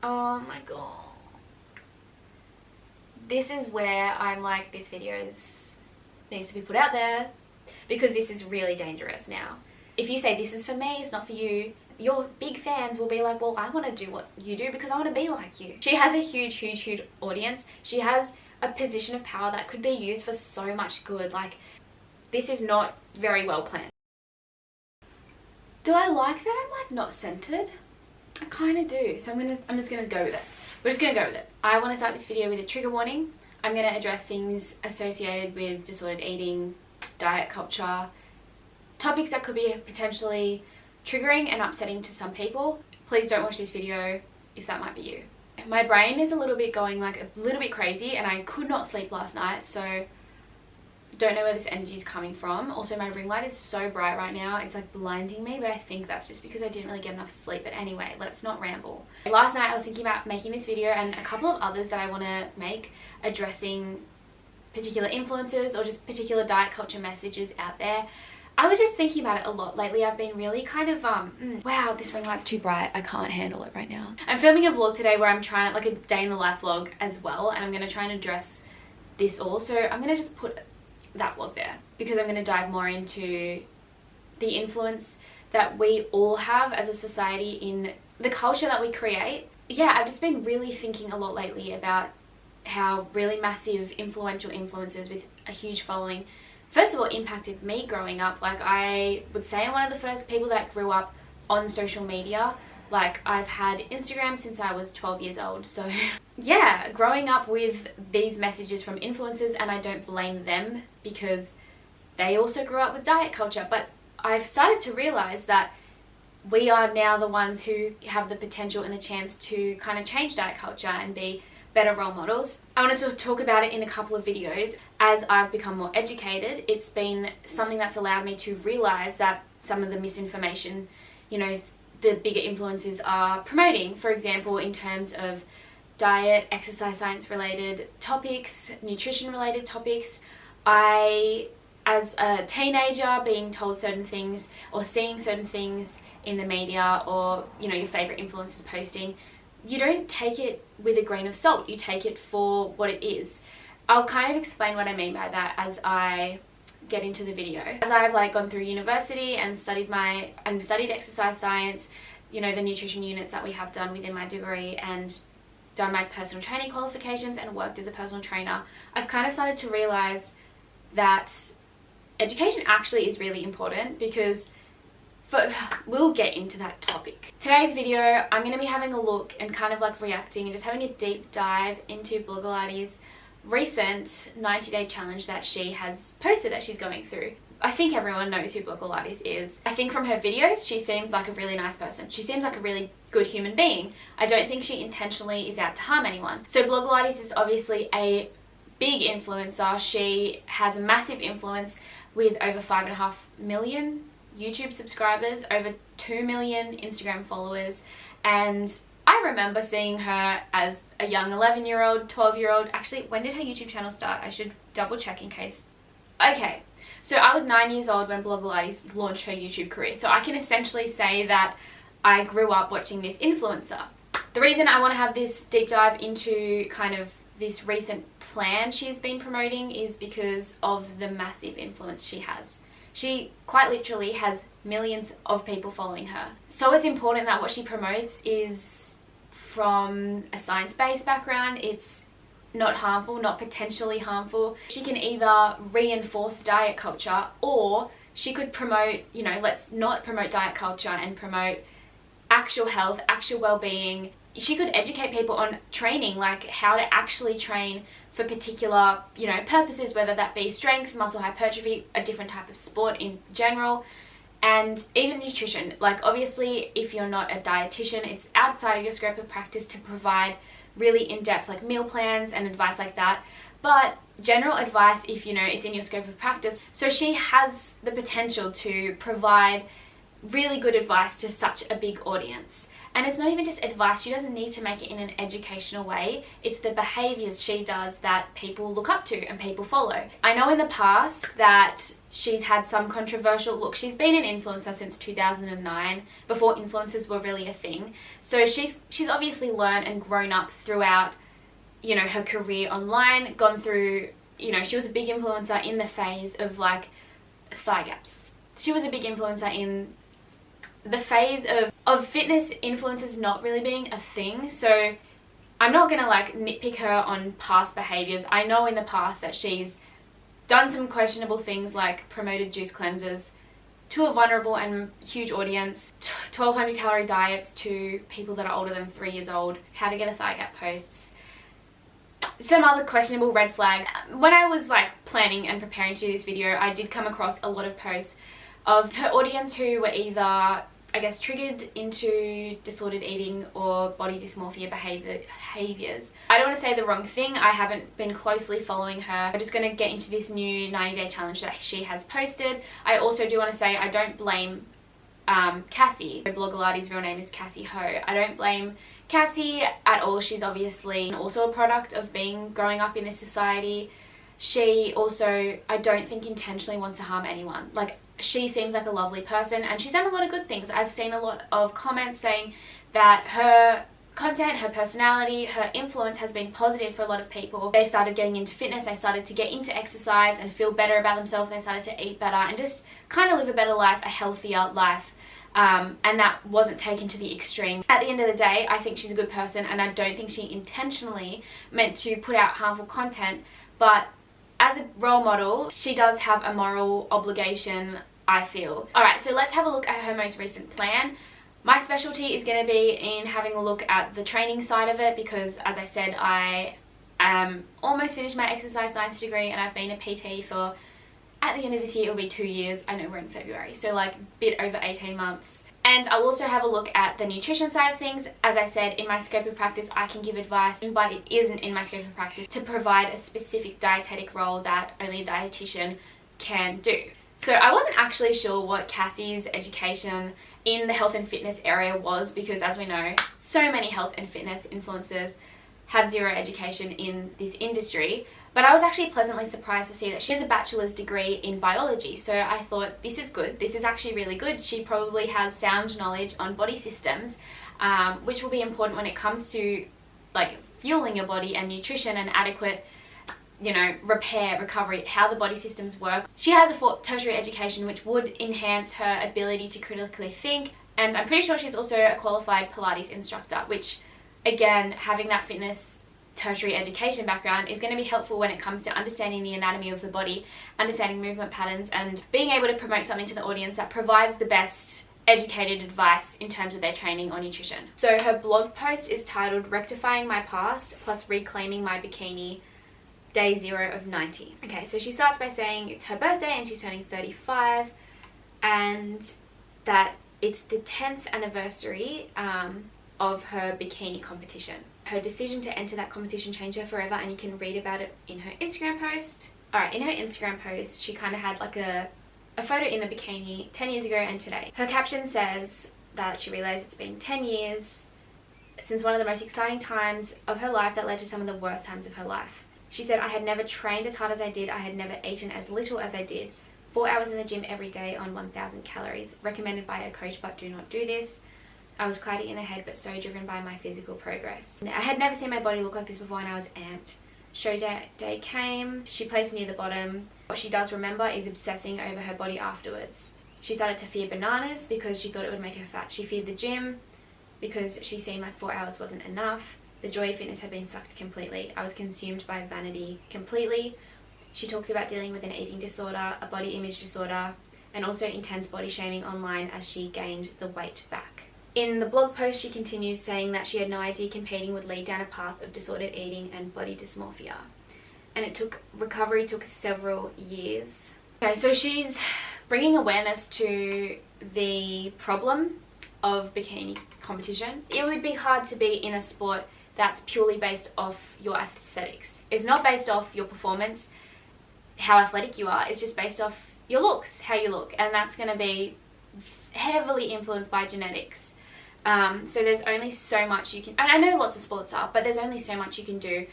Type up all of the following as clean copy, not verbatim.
Oh my god. This is where I'm like, this video needs to be put out there, because this is really dangerous now. If you say this is for me, it's not for you, your big fans will be like, well, I want to do what you do because I want to be like you. She has a huge audience. She has a position of power that could be used for so much good. Like, this is not very well planned. Do I like that I'm like not centered? I kind of do. So I'm just gonna go with it. We're just gonna go with it. I want to start this video with a trigger warning. I'm going to address things associated with disordered eating, diet culture, topics that could be potentially triggering and upsetting to some people. Please don't watch this video if that might be you. My brain is a little bit going like a little bit crazy, and I could not sleep last night, so don't know where this energy is coming from. Also, my ring light is so bright right now, it's like blinding me, but I think that's just because I didn't really get enough sleep. But anyway, let's not ramble. Last night I was thinking about making this video and a couple of others that I want to make addressing particular influences or just particular diet culture messages out there. I was just thinking about it a lot lately. I've been really kind of, wow, this ring light's too bright. I can't handle it right now. I'm filming a vlog today where I'm trying, like a day in the life vlog as well, and I'm going to try and address this all. So I'm going to just put that vlog there because I'm going to dive more into the influence that we all have as a society in the culture that we create. Yeah, I've just been really thinking a lot lately about how really massive influential influencers with a huge following first of all impacted me growing up. Like, I would say I'm one of the first people that grew up on social media. Like, I've had Instagram since I was 12 years old. So yeah, growing up with these messages from influencers, and I don't blame them because they also grew up with diet culture. But I've started to realize that we are now the ones who have the potential and the chance to kind of change diet culture and be better role models. I wanted to talk about it in a couple of videos. As I've become more educated, it's been something that's allowed me to realize that some of the misinformation, you know, the bigger influencers are promoting, for example, in terms of diet, exercise science related topics, nutrition related topics. As a teenager, being told certain things or seeing certain things in the media, or, you know, your favorite influencers posting, you don't take it with a grain of salt. You take it for what it is. I'll kind of explain what I mean by that as I get into the video. As I've like gone through university and studied exercise science, you know, the nutrition units that we have done within my degree, and done my personal training qualifications and worked as a personal trainer, I've kind of started to realize that education actually is really important, because we'll get into that topic. Today's video, I'm going to be having a look and kind of like reacting and just having a deep dive into Blogilates' recent 90-day challenge that she has posted that she's going through. I think everyone knows who Blogilates is. I think from her videos, she seems like a really nice person. She seems like a really good human being. I don't think she intentionally is out to harm anyone. So Blogilates is obviously a big influencer. She has a massive influence with over 5.5 million YouTube subscribers, over 2 million Instagram followers, and I remember seeing her as a young 11-year-old, 12-year-old. Actually, when did her YouTube channel start? I should double check in case. Okay, so I was 9 years old when Blogilates launched her YouTube career, so I can essentially say that I grew up watching this influencer. The reason I want to have this deep dive into kind of this recent plan she's been promoting is because of the massive influence she has. She quite literally has millions of people following her. So it's important that what she promotes is from a science-based background. It's not harmful, not potentially harmful. She can either reinforce diet culture, or she could promote, you know, let's not promote diet culture and promote actual health, actual well-being. She could educate people on training, like how to actually train for particular, you know, purposes, whether that be strength, muscle hypertrophy, a different type of sport in general, and even nutrition. Like, obviously, if you're not a dietitian, it's outside of your scope of practice to provide really in-depth like meal plans and advice like that, but general advice if, you know, it's in your scope of practice. So she has the potential to provide really good advice to such a big audience. And it's not even just advice. She doesn't need to make it in an educational way. It's the behaviors she does that people look up to and people follow. I know in the past that She's had some controversial look. She's been an influencer since 2009, before influencers were really a thing. So she's obviously learned and grown up throughout, you know, her career online, gone through, you know, she was a big influencer in the phase of like thigh gaps. She was a big influencer in the phase of fitness influencers not really being a thing. So I'm not gonna like nitpick her on past behaviors. I know in the past that she's done some questionable things, like promoted juice cleanses to a vulnerable and huge audience, 1200 calorie diets to people that are older than 3 years old, how to get a thigh gap posts, some other questionable red flags. When I was like planning and preparing to do this video, I did come across a lot of posts of her audience who were either, I guess, triggered into disordered eating or body dysmorphia behaviors. I don't want to say the wrong thing. I haven't been closely following her. I'm just going to get into this new 90-day challenge that she has posted. I also do want to say I don't blame Cassie. Blogilates' real name is Cassie Ho. I don't blame Cassie at all. She's obviously also a product of growing up in this society. She also, I don't think, intentionally wants to harm anyone. Like, she seems like a lovely person and she's done a lot of good things. I've seen a lot of comments saying that her content, her personality, her influence has been positive for a lot of people. They started getting into fitness, they started to get into exercise and feel better about themselves, they started to eat better and just kind of live a better life, a healthier life. And that wasn't taken to the extreme. At the end of the day, I think she's a good person and I don't think she intentionally meant to put out harmful content, but as a role model, she does have a moral obligation, I feel. Alright, so let's have a look at her most recent plan. My specialty is going to be in having a look at the training side of it because, as I said, I almost finished my exercise science degree and I've been a PT for, at the end of this year, it'll be 2 years. I know we're in February, so like a bit over 18 months. And I'll also have a look at the nutrition side of things. As I said, in my scope of practice, I can give advice, but it isn't in my scope of practice to provide a specific dietetic role that only a dietitian can do. So I wasn't actually sure what Cassie's education in the health and fitness area was because, as we know, so many health and fitness influencers have zero education in this industry. But I was actually pleasantly surprised to see that she has a bachelor's degree in biology. So I thought, this is good. This is actually really good. She probably has sound knowledge on body systems, which will be important when it comes to like fueling your body and nutrition and adequate, you know, repair, recovery, how the body systems work. She has a tertiary education which would enhance her ability to critically think. And I'm pretty sure she's also a qualified Pilates instructor, which, again, having that fitness tertiary education background is going to be helpful when it comes to understanding the anatomy of the body, understanding movement patterns, and being able to promote something to the audience that provides the best educated advice in terms of their training or nutrition. So her blog post is titled Rectifying My Past plus Reclaiming My Bikini, Day 0 of 90. Okay, so she starts by saying it's her birthday and she's turning 35 and that it's the 10th anniversary of her bikini competition. Her decision to enter that competition changed her forever, and you can read about it in her Instagram post. Alright, in her Instagram post, she kind of had like a photo in the bikini 10 years ago and today. Her caption says that she realized it's been 10 years since one of the most exciting times of her life that led to some of the worst times of her life. She said, I had never trained as hard as I did. I had never eaten as little as I did. 4 hours in the gym every day on 1,000 calories. Recommended by a coach, but do not do this. I was cloudy in the head, but so driven by my physical progress. I had never seen my body look like this before and I was amped. Show day came. She placed near the bottom. What she does remember is obsessing over her body afterwards. She started to fear bananas because she thought it would make her fat. She feared the gym because she seemed like 4 hours wasn't enough. The joy of fitness had been sucked completely. I was consumed by vanity completely. She talks about dealing with an eating disorder, a body image disorder, and also intense body shaming online as she gained the weight back. In the blog post, she continues saying that she had no idea competing would lead down a path of disordered eating and body dysmorphia. And recovery took several years. Okay, so she's bringing awareness to the problem of bikini competition. It would be hard to be in a sport that's purely based off your aesthetics. It's not based off your performance, how athletic you are. It's just based off your looks, how you look. And that's going to be heavily influenced by genetics. So there's only so much you can, and I know lots of sports are, but there's only so much you can do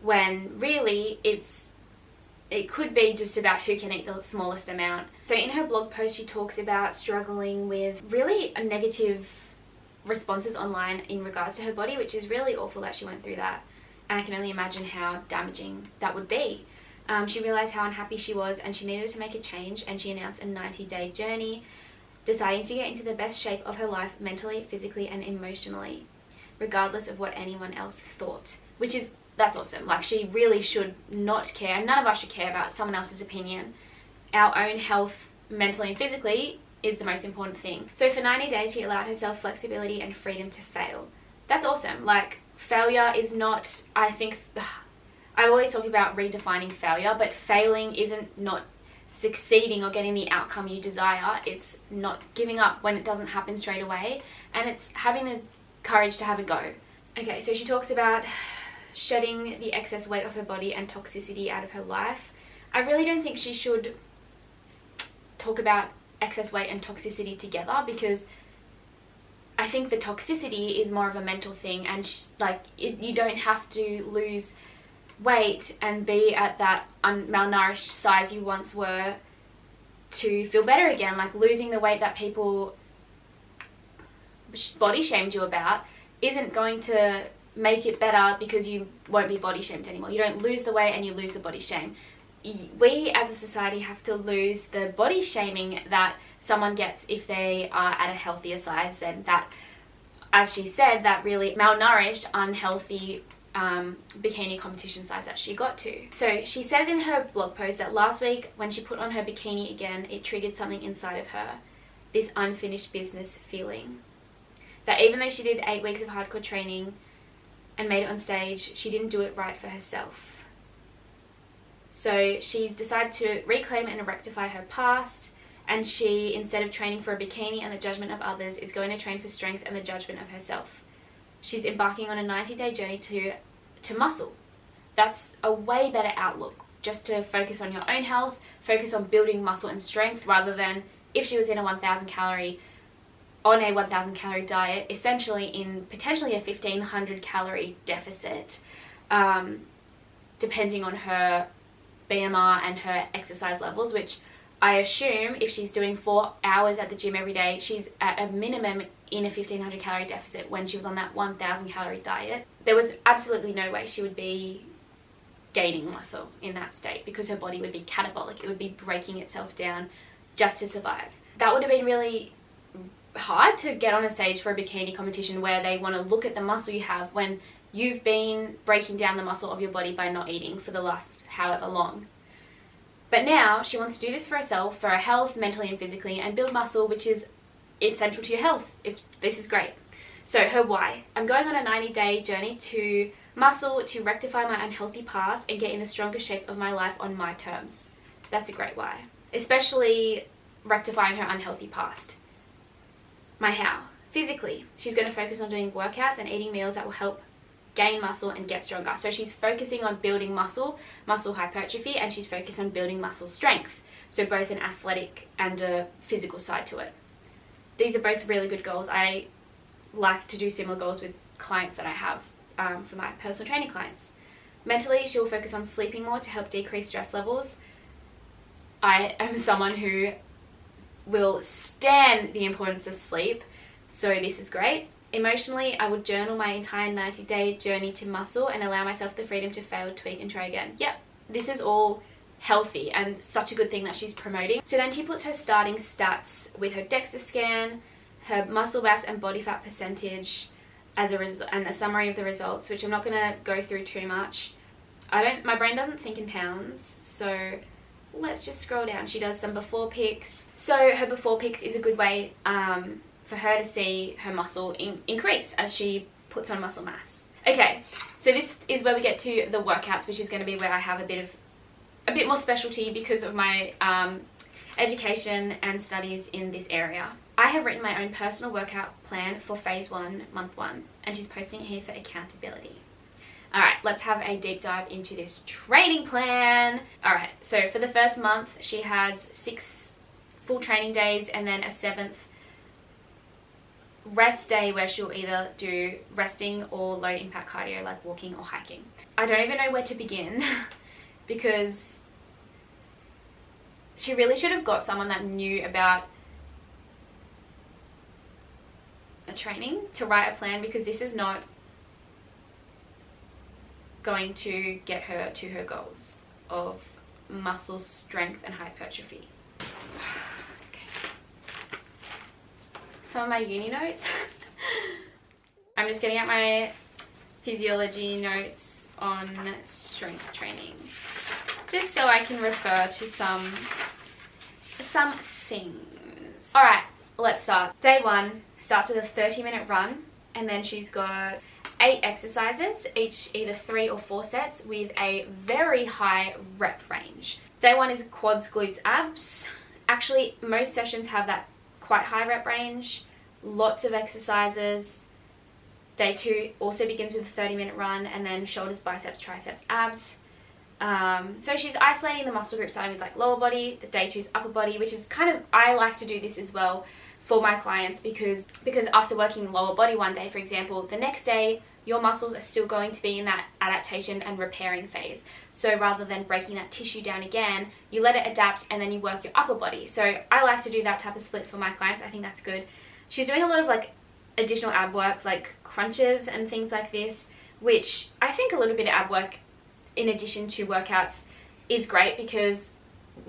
when really it's it could be just about who can eat the smallest amount. So in her blog post, she talks about struggling with really negative responses online in regards to her body, which is really awful that she went through that. And I can only imagine how damaging that would be. She realized how unhappy she was and she needed to make a change, and she announced a 90-day journey, deciding to get into the best shape of her life mentally, physically, and emotionally, regardless of what anyone else thought, that's awesome. Like, she really should not care, and none of us should care about someone else's opinion. Our own health, mentally and physically, is the most important thing. So for 90 days, she allowed herself flexibility and freedom to fail. That's awesome. Like, failure is not, I think, I always talk about redefining failure, but failing isn't not succeeding or getting the outcome you desire. It's not giving up when it doesn't happen straight away, and it's having the courage to have a go. Okay, so she talks about shedding the excess weight off her body and toxicity out of her life. I really don't think she should talk about excess weight and toxicity together, because I think the toxicity is more of a mental thing, and you don't have to lose weight and be at that malnourished size you once were to feel better again. Like, losing the weight that people body shamed you about isn't going to make it better, because you won't be body shamed anymore. You don't lose the weight and you lose the body shame. We as a society have to lose the body shaming that someone gets if they are at a healthier size than that, as she said, that really malnourished, unhealthy bikini competition size that she got to. So she says in her blog post that last week when she put on her bikini again, it triggered something inside of her, this unfinished business feeling. That even though she did 8 weeks of hardcore training and made it on stage, she didn't do it right for herself. So she's decided to reclaim and rectify her past, and she, instead of training for a bikini and the judgment of others, is going to train for strength and the judgment of herself. She's embarking on a 90-day journey to muscle. That's a way better outlook, just to focus on your own health, focus on building muscle and strength, rather than if she was in a 1,000 calorie diet, essentially in potentially a 1,500 calorie deficit, depending on her BMR and her exercise levels, which I assume if she's doing 4 hours at the gym every day, she's at a minimum in a 1,500 calorie deficit when she was on that 1,000 calorie diet. There was absolutely no way she would be gaining muscle in that state, because her body would be catabolic. It would be breaking itself down just to survive. That would have been really hard to get on a stage for a bikini competition where they want to look at the muscle you have when you've been breaking down the muscle of your body by not eating for the last however long. But now she wants to do this for herself, for her health, mentally and physically, and build muscle, which is central to your health. This is great. So her why: I'm going on a 90-day journey to muscle, to rectify my unhealthy past and get in the strongest shape of my life on my terms. That's a great why, especially rectifying her unhealthy past. My how: physically, she's going to focus on doing workouts and eating meals that will help gain muscle and get stronger. So she's focusing on building muscle hypertrophy, and she's focused on building muscle strength. So both an athletic and a physical side to it. These are both really good goals. I like to do similar goals with clients that I have for my personal training clients. Mentally, she'll focus on sleeping more to help decrease stress levels. I am someone who will stand the importance of sleep, so this is great. Emotionally, I would journal my entire 90-day journey to muscle and allow myself the freedom to fail, tweak, and try again. Yep, this is all healthy and such a good thing that she's promoting. So then she puts her starting stats with her DEXA scan, her muscle mass and body fat percentage as and a summary of the results, which I'm not going to go through too much. My brain doesn't think in pounds, so let's just scroll down. She does some before pics. So her before pics is a good way for her to see her muscle increase as she puts on muscle mass. Okay, so this is where we get to the workouts, which is going to be where I have a bit more specialty because of my education and studies in this area. I have written my own personal workout plan for phase 1, month 1, and she's posting it here for accountability. Alright, let's have a deep dive into this training plan. Alright, so for the first month, she has 6 full training days and then a 7th rest day where she'll either do resting or low impact cardio like walking or hiking. I don't even know where to begin because she really should have got someone that knew about a training to write a plan, because this is not going to get her to her goals of muscle strength and hypertrophy. Okay. Some of my uni notes. I'm just getting out my physiology notes on strength training, just so I can refer to some things. All right, let's start. Day 1 starts with a 30-minute run, and then she's got 8 exercises, each either 3 or 4 sets with a very high rep range. Day 1 is quads, glutes, abs. Actually, most sessions have that quite high rep range, lots of exercises. Day 2 also begins with a 30-minute run, and then shoulders, biceps, triceps, abs. So she's isolating the muscle group, starting with like lower body. The day 2 is upper body, which is kind of, I like to do this as well for my clients, because after working lower body one day, for example, the next day your muscles are still going to be in that adaptation and repairing phase. So rather than breaking that tissue down again, you let it adapt and then you work your upper body. So I like to do that type of split for my clients. I think that's good. She's doing a lot of like additional ab work, like crunches and things like this, which I think a little bit of ab work in addition to workouts is great, because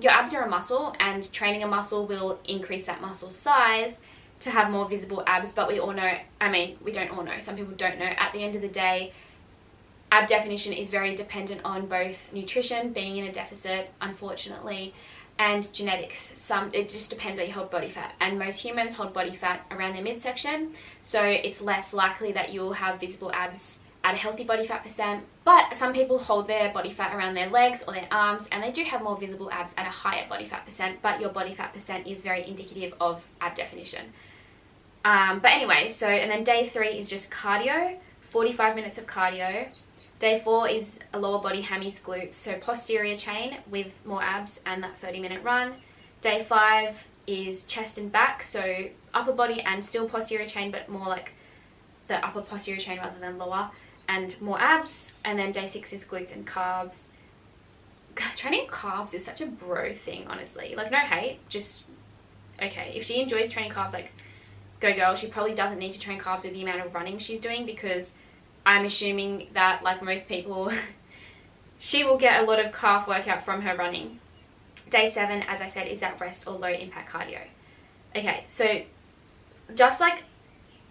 your abs are a muscle, and training a muscle will increase that muscle size to have more visible abs. But we all know, I mean, we don't all know, some people don't know, at the end of the day, ab definition is very dependent on both nutrition, being in a deficit, unfortunately, and genetics. It just depends where you hold body fat, and most humans hold body fat around their midsection, so it's less likely that you'll have visible abs at a healthy body fat percent. But some people hold their body fat around their legs or their arms, and they do have more visible abs at a higher body fat percent, but your body fat percent is very indicative of ab definition. But anyway, so, and then day 3 is just cardio, 45 minutes of cardio. Day 4 is a lower body, hammies, glutes, so posterior chain with more abs and that 30-minute run. Day 5 is chest and back, so upper body and still posterior chain, but more like the upper posterior chain rather than lower, and more abs. And then day 6 is glutes and calves. God, training calves is such a bro thing, honestly. Like, no hate, just, okay, if she enjoys training calves, like, go girl. She probably doesn't need to train calves with the amount of running she's doing, because I'm assuming that, like most people, she will get a lot of calf workout from her running. Day 7, as I said, is that rest or low impact cardio. Okay, so just like,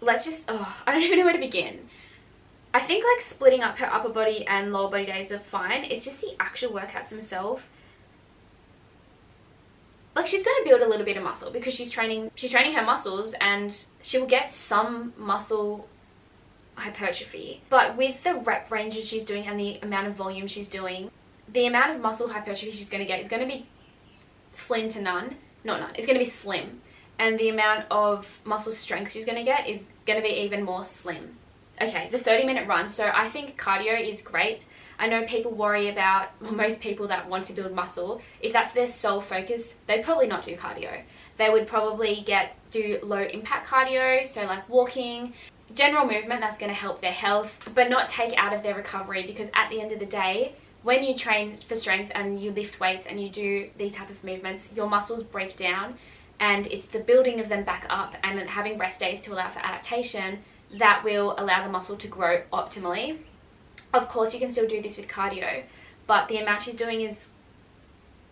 let's just, I don't even know where to begin. I think like splitting up her upper body and lower body days are fine. It's just the actual workouts themselves. Like, she's going to build a little bit of muscle because she's training her muscles, and she will get some muscle hypertrophy. But with the rep ranges she's doing and the amount of volume she's doing, the amount of muscle hypertrophy she's going to get is going to be slim to none. Not none. It's going to be slim. And the amount of muscle strength she's going to get is going to be even more slim. Okay, the 30-minute run. So I think cardio is great. I know people worry about, well, most people that want to build muscle, if that's their sole focus, they'd probably not do cardio. They would probably do low impact cardio, so like walking, general movement that's going to help their health, but not take out of their recovery, because at the end of the day, when you train for strength and you lift weights and you do these type of movements, your muscles break down, and it's the building of them back up and having rest days to allow for adaptation that will allow the muscle to grow optimally. Of course, you can still do this with cardio, but the amount she's doing is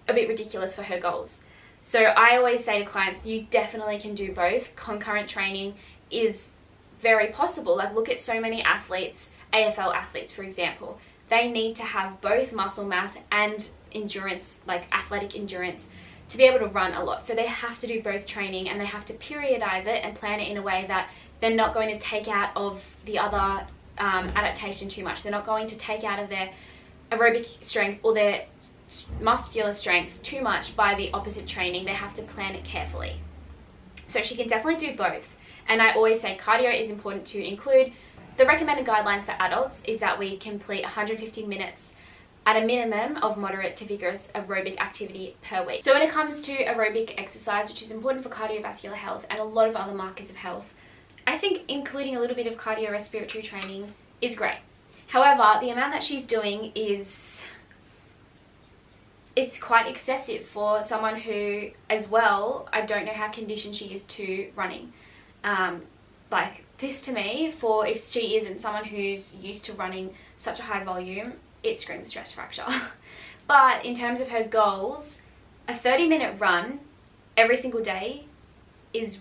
a bit ridiculous for her goals. So I always say to clients, you definitely can do both. Concurrent training is very possible. Like, look at so many athletes, AFL athletes, for example. They need to have both muscle mass and endurance, like athletic endurance, to be able to run a lot. So they have to do both training, and they have to periodize it and plan it in a way that they're not going to take out of the other adaptation too much. They're not going to take out of their aerobic strength or their muscular strength too much by the opposite training. They have to plan it carefully. So she can definitely do both. And I always say cardio is important to include. The recommended guidelines for adults is that we complete 150 minutes at a minimum of moderate to vigorous aerobic activity per week. So when it comes to aerobic exercise, which is important for cardiovascular health and a lot of other markers of health, I think including a little bit of cardiorespiratory training is great. However, the amount that she's doing is it's quite excessive for someone who, as well, I don't know how conditioned she is to running. Like this to me, for if she isn't someone who's used to running such a high volume, it screams stress fracture. But in terms of her goals, a 30-minute run every single day is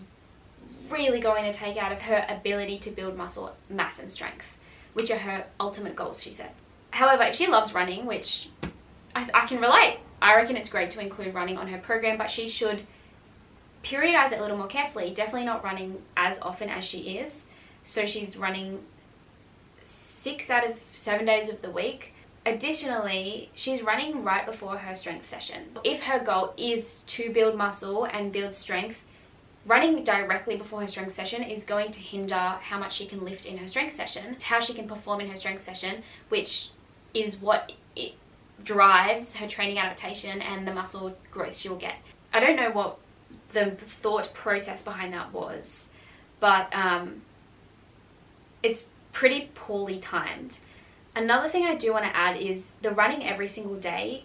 really going to take out of her ability to build muscle mass and strength, which are her ultimate goals, she said. However, if she loves running, which I can relate, I reckon it's great to include running on her program, but she should periodize it a little more carefully. Definitely not running as often as she is. So she's running 6 out of 7 days of the week. Additionally, she's running right before her strength session. If her goal is to build muscle and build strength, running directly before her strength session is going to hinder how much she can lift in her strength session, how she can perform in her strength session, which is what it drives her training adaptation and the muscle growth she will get. I don't know what the thought process behind that was, but it's pretty poorly timed. Another thing I do want to add is the running every single day.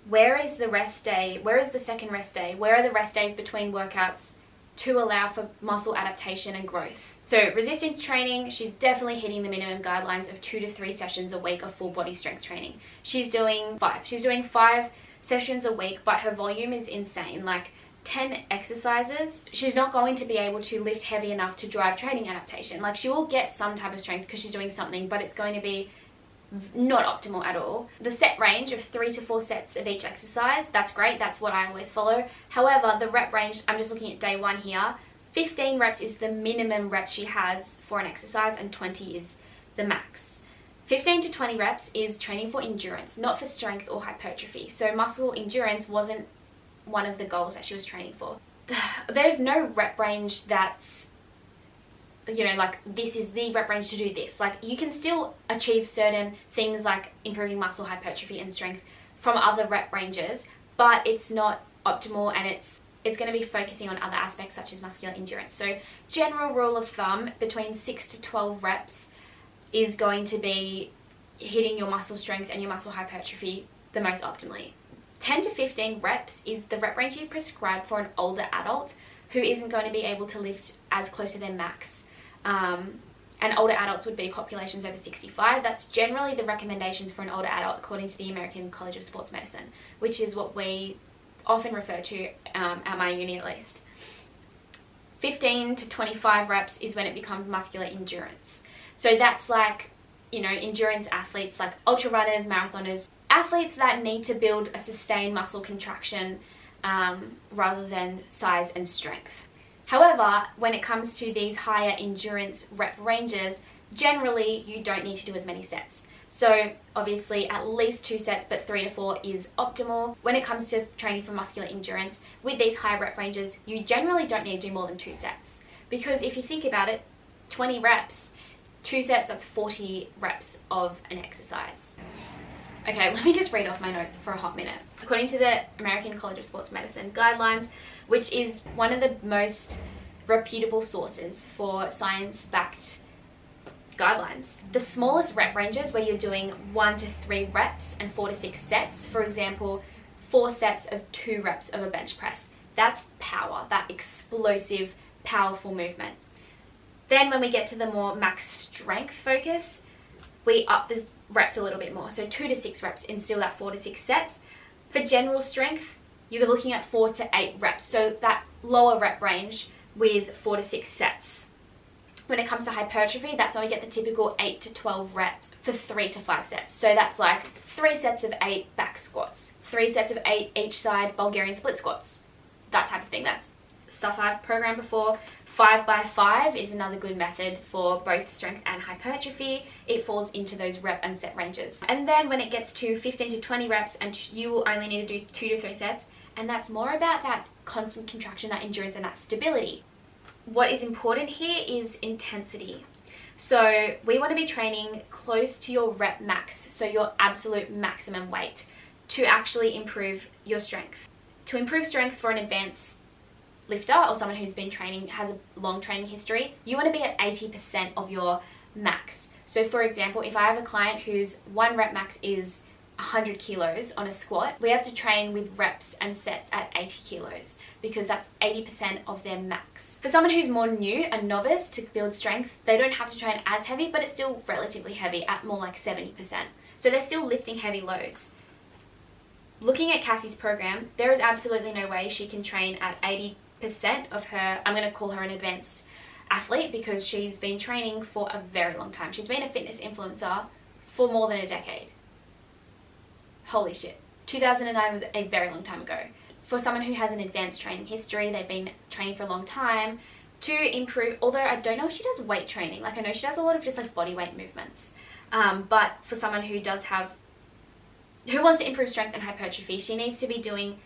Where is the rest day? Where is the second rest day? Where are the rest days between workouts to allow for muscle adaptation and growth? So resistance training, she's definitely hitting the minimum guidelines of 2 to 3 sessions a week of full body strength training. She's doing 5. She's doing 5 sessions a week, but her volume is insane. Like 10 exercises, she's not going to be able to lift heavy enough to drive training adaptation. Like she will get some type of strength because she's doing something, but it's going to be not optimal at all. The set range of 3 to 4 sets of each exercise, that's great. That's what I always follow. However, the rep range, I'm just looking at day 1 here. 15 reps is the minimum reps she has for an exercise and 20 is the max. 15 to 20 reps is training for endurance, not for strength or hypertrophy. So muscle endurance wasn't one of the goals that she was training for. There's no rep range that's, you know, like this is the rep range to do this. Like you can still achieve certain things like improving muscle hypertrophy and strength from other rep ranges, but it's not optimal and it's going to be focusing on other aspects such as muscular endurance. So general rule of thumb, between 6 to 12 reps is going to be hitting your muscle strength and your muscle hypertrophy the most optimally. 10 to 15 reps is the rep range you prescribe for an older adult who isn't going to be able to lift as close to their max. And older adults would be populations over 65. That's generally the recommendations for an older adult according to the American College of Sports Medicine, which is what we often refer to at my uni at least. 15 to 25 reps is when it becomes muscular endurance. So that's like, you know, endurance athletes like ultra runners, marathoners, athletes that need to build a sustained muscle contraction rather than size and strength. However, when it comes to these higher endurance rep ranges, generally you don't need to do as many sets. So obviously at least 2 sets, but 3 to 4 is optimal. When it comes to training for muscular endurance, with these high rep ranges, you generally don't need to do more than 2 sets. Because if you think about it, 20 reps, 2 sets, that's 40 reps of an exercise. Okay, let me just read off my notes for a hot minute. According to the American College of Sports Medicine guidelines, which is one of the most reputable sources for science-backed guidelines, the smallest rep ranges where you're doing 1 to 3 reps and 4 to 6 sets, for example, 4 sets of 2 reps of a bench press, that's power, that explosive, powerful movement. Then when we get to the more max strength focus, we up the reps a little bit more. So 2 to 6 reps in still that 4 to 6 sets. For general strength, you're looking at 4 to 8 reps. So that lower rep range with 4 to 6 sets. When it comes to hypertrophy, that's when we get the typical 8 to 12 reps for 3 to 5 sets. So that's like 3 sets of 8 back squats, 3 sets of 8 each side Bulgarian split squats, that type of thing. That's stuff I've programmed before. 5x5 is another good method for both strength and hypertrophy. It falls into those rep and set ranges. And then when it gets to 15 to 20 reps and you will only need to do 2 to 3 sets, and that's more about that constant contraction, that endurance and that stability. What is important here is intensity. So we want to be training close to your rep max, so your absolute maximum weight, to actually improve your strength. To improve strength for an advanced lifter or someone who's been training, has a long training history, you want to be at 80% of your max. So for example, if I have a client whose 1 rep max is 100 kilos on a squat, we have to train with reps and sets at 80 kilos because that's 80% of their max. For someone who's more new, a novice, to build strength, they don't have to train as heavy, but it's still relatively heavy at more like 70%. So they're still lifting heavy loads. Looking at Cassie's program, there is absolutely no way she can train at 80% of her, I'm going to call her an advanced athlete, because she's been training for a very long time. She's been a fitness influencer for more than a decade. Holy shit. 2009 was a very long time ago. For someone who has an advanced training history, they've been training for a long time, to improve, although I don't know if she does weight training. Like, I know she does a lot of just like body weight movements. But for someone who wants to improve strength and hypertrophy, she needs to be doing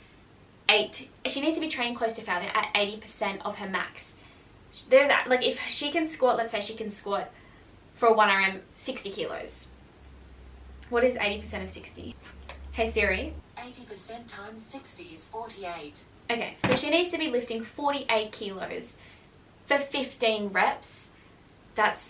she needs to be training close to failure at 80% of her max. There's that, like, if she can squat, let's say she can squat for a 1RM 60 kilos. What is 80% of 60? Hey Siri. 80% times 60 is 48. Okay, so she needs to be lifting 48 kilos for 15 reps. That's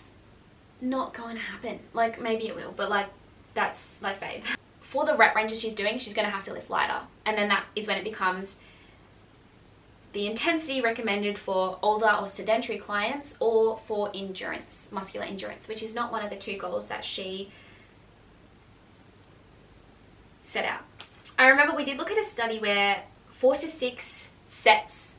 not going to happen. Like, maybe it will, but like, that's like, babe. For the rep ranges she's doing, she's going to have to lift lighter. And then that is when it becomes the intensity recommended for older or sedentary clients, or for endurance, muscular endurance, which is not one of the 2 goals that she set out. I remember we did look at a study where 4 to 6 sets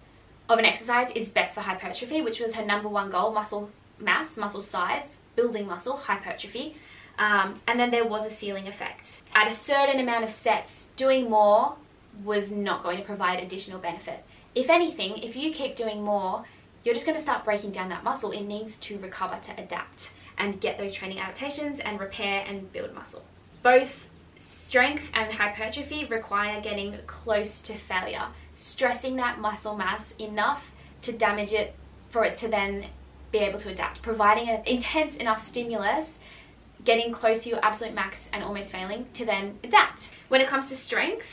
of an exercise is best for hypertrophy, which was her number 1 goal: muscle mass, muscle size, building muscle, hypertrophy. And then there was a ceiling effect. At a certain amount of sets, doing more was not going to provide additional benefit. If anything, if you keep doing more, you're just going to start breaking down that muscle. It needs to recover, to adapt and get those training adaptations and repair and build muscle. Both strength and hypertrophy require getting close to failure, stressing that muscle mass enough to damage it for it to then be able to adapt, providing an intense enough stimulus, getting close to your absolute max and almost failing to then adapt. When it comes to strength,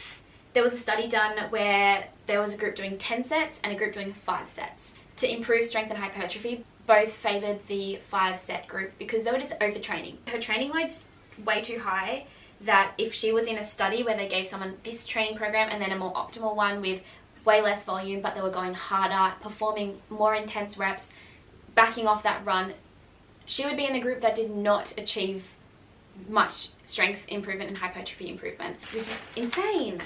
there was a study done where there was a group doing 10 sets and a group doing 5 sets. To improve strength and hypertrophy, both favoured the 5-set group because they were just overtraining. Her training load's way too high, that if she was in a study where they gave someone this training program and then a more optimal one with way less volume, but they were going harder, performing more intense reps, backing off that run, she would be in a group that did not achieve much strength improvement and hypertrophy improvement. This is insane.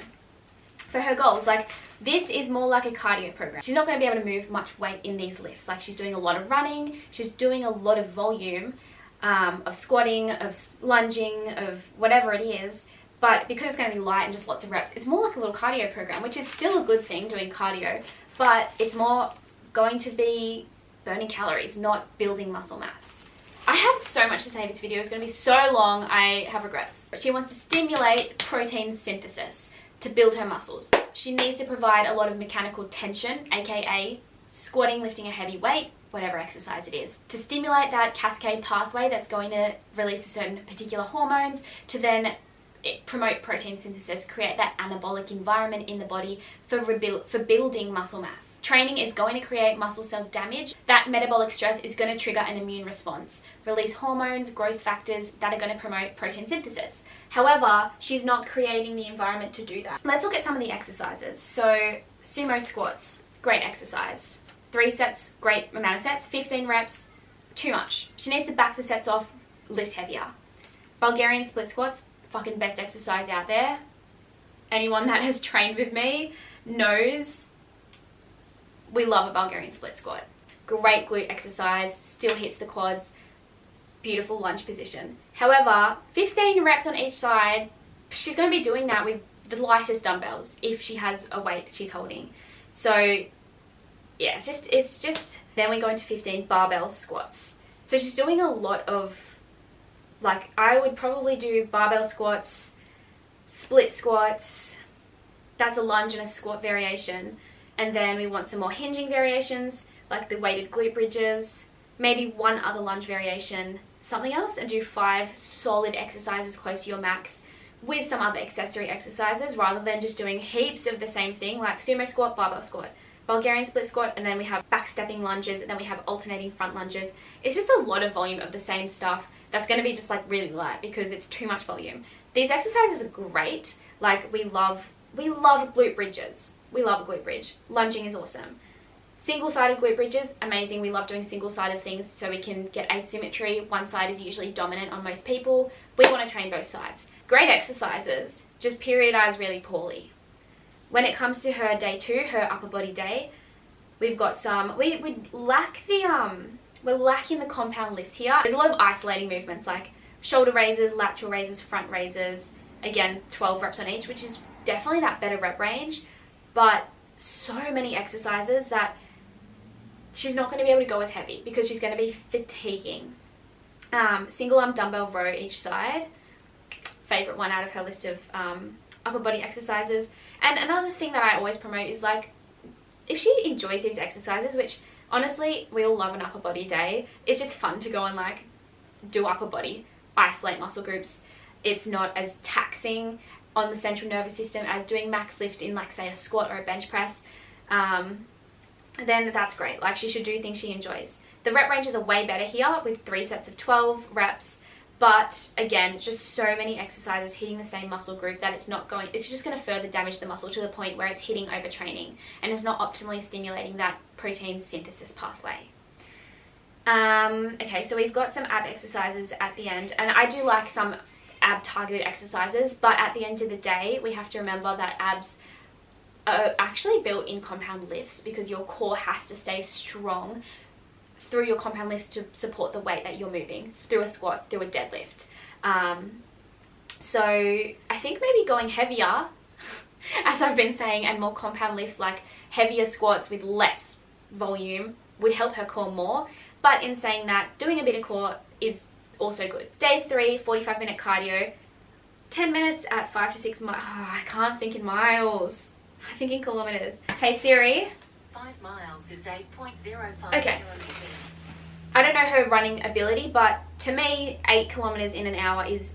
For her goals, like, this is more like a cardio program. She's not going to be able to move much weight in these lifts. Like, she's doing a lot of running, she's doing a lot of volume, of squatting, of lunging, of whatever it is, but because it's going to be light and just lots of reps, it's more like a little cardio program, which is still a good thing, doing cardio, but it's more going to be burning calories, not building muscle mass. I have so much to say. This video is going to be so long, I have regrets. She wants to stimulate protein synthesis to build her muscles. She needs to provide a lot of mechanical tension, aka squatting, lifting a heavy weight, whatever exercise it is, to stimulate that cascade pathway that's going to release certain particular hormones to then promote protein synthesis, create that anabolic environment in the body for building muscle mass. Training is going to create muscle cell damage. That metabolic stress is going to trigger an immune response, release hormones, growth factors that are going to promote protein synthesis. However, she's not creating the environment to do that. Let's look at some of the exercises. So, sumo squats, great exercise. 3 sets, great amount of sets. 15 reps, too much. She needs to back the sets off, lift heavier. Bulgarian split squats, fucking best exercise out there. Anyone that has trained with me knows we love a Bulgarian split squat. Great glute exercise, still hits the quads, beautiful lunge position. However, 15 reps on each side, she's going to be doing that with the lightest dumbbells if she has a weight she's holding. So yeah, it's just, then we go into 15 barbell squats. So she's doing a lot of, like, I would probably do barbell squats, split squats, that's a lunge and a squat variation. And then we want some more hinging variations, like the weighted glute bridges, maybe one other lunge variation, something else, and do 5 solid exercises close to your max with some other accessory exercises, rather than just doing heaps of the same thing, like sumo squat, barbell squat, Bulgarian split squat, and then we have back stepping lunges, and then we have alternating front lunges. It's just a lot of volume of the same stuff that's going to be just like really light because it's too much volume. These exercises are great. Like, we love glute bridges. We love a glute bridge. Lunging is awesome. Single-sided glute bridges, amazing. We love doing single-sided things so we can get asymmetry. One side is usually dominant on most people. We want to train both sides. Great exercises, just periodize really poorly. When it comes to her day 2, her upper body day, we've got some, we lack the, we're lacking the compound lifts here. There's a lot of isolating movements like shoulder raises, lateral raises, front raises. Again, 12 reps on each, which is definitely that better rep range, but so many exercises that she's not going to be able to go as heavy because she's going to be fatiguing. Single arm dumbbell row each side, favorite one out of her list of upper body exercises. And another thing that I always promote is, like, if she enjoys these exercises, which honestly we all love an upper body day, it's just fun to go and like do upper body, isolate muscle groups. It's not as taxing on the central nervous system as doing max lift in, like, say, a squat or a bench press. Then that's great. Like, she should do things she enjoys. The rep ranges are way better here with 3 sets of 12 reps. But again, just so many exercises hitting the same muscle group that it's just going to further damage the muscle to the point where it's hitting overtraining and is not optimally stimulating that protein synthesis pathway. Okay, so we've got some ab exercises at the end, and I do like some ab targeted exercises, but at the end of the day, we have to remember that abs are actually built in compound lifts because your core has to stay strong through your compound lifts to support the weight that you're moving through a squat, through a deadlift. So I think maybe going heavier, as I've been saying, and more compound lifts, like heavier squats with less volume, would help her core more. But in saying that, doing a bit of core is also good. Day 3, 45-minute cardio, 10 minutes at 5 to 6 miles. Oh, I can't think in miles. I think in kilometers. Hey Siri. 5 miles is 8.05 Okay. kilometers. I don't know her running ability, but to me, 8 kilometers in an hour is